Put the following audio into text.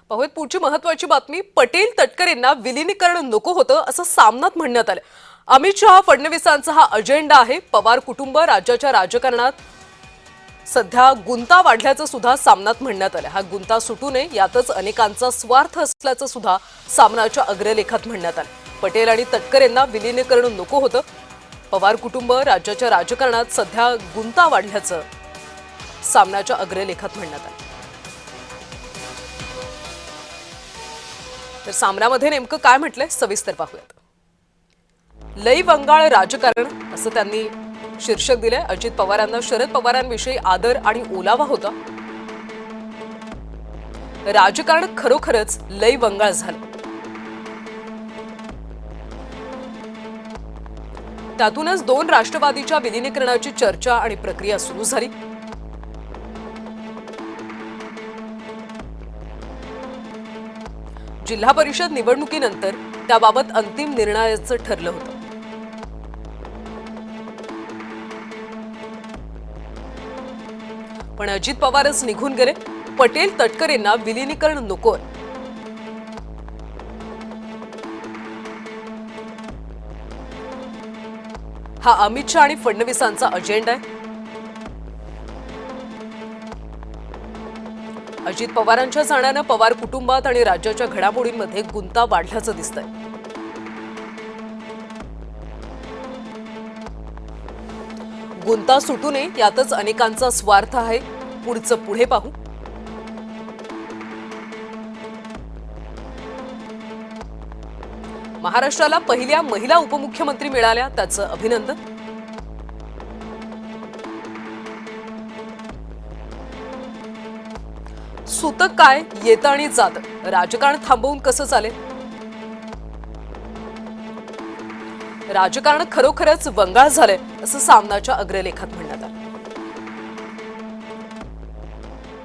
पाहूयात पुढची महत्त्वाची बातमी। पटेल तटकरेंना विलीनीकरण नको होतं असं सामनात म्हणण्यात आलं। अमित शहा फडणवीसांचा हा अजेंडा आहे। पवार कुटुंब राज्याच्या राजकारणात सध्या गुंता वाढल्याचं सुद्धा सामनात म्हणण्यात आलं। हा गुंता सुटू नये यातच अनेकांचा स्वार्थ असल्याचं सुद्धा सामनाच्या अग्रलेखात म्हणण्यात आलं। पटेल आणि तटकरेंना विलीनीकरण नको होतं। पवार कुटुंब राज्याच्या राजकारणात सध्या गुंता वाढल्याचं सामनाच्या अग्रलेखात म्हणण्यात आलं। तर सामनामध्ये नेमकं काय म्हटलंय सविस्तर पाहूयात। लई वंगाळ राजकारण असं त्यांनी शीर्षक दिलंय। अजित पवारांना शरद पवारांविषयी आदर आणि ओलावा होता। राजकारण खरोखरच लई वंगाळ झालं। त्यातूनच दोन राष्ट्रवादीच्या विलीनीकरणाची चर्चा आणि प्रक्रिया सुरू झाली। जिल्हा परिषद निवडणुकीनंतर त्याबाबत अंतिम निर्णयाचं ठरलं होतं। पण अजित पवारच निघून गेले। पटेल तटकरेंना विलीनीकरण नकोय। हा अमित शहा आणि फडणवीसांचा अजेंडा आहे। अजित पवारांच्या जाण्यानं पवार कुटुंबात आणि राज्याच्या घडामोडींमध्ये गुंता वाढल्याचं दिसतंय। गुंता सुटू नये यातच अनेकांचा स्वार्थ आहे। पुढचं पुढे पाहू। महाराष्ट्राला पहिल्या महिला उपमुख्यमंत्री मिळाल्या, त्याचं अभिनंदन। सूतक काय येतं आणि जातं, राजकारण थांबवून कसं चालेल? राजकारण खरोखरच वंगाळ झालंय असं सामनाच्या अग्रलेखात म्हणण्यात आलं।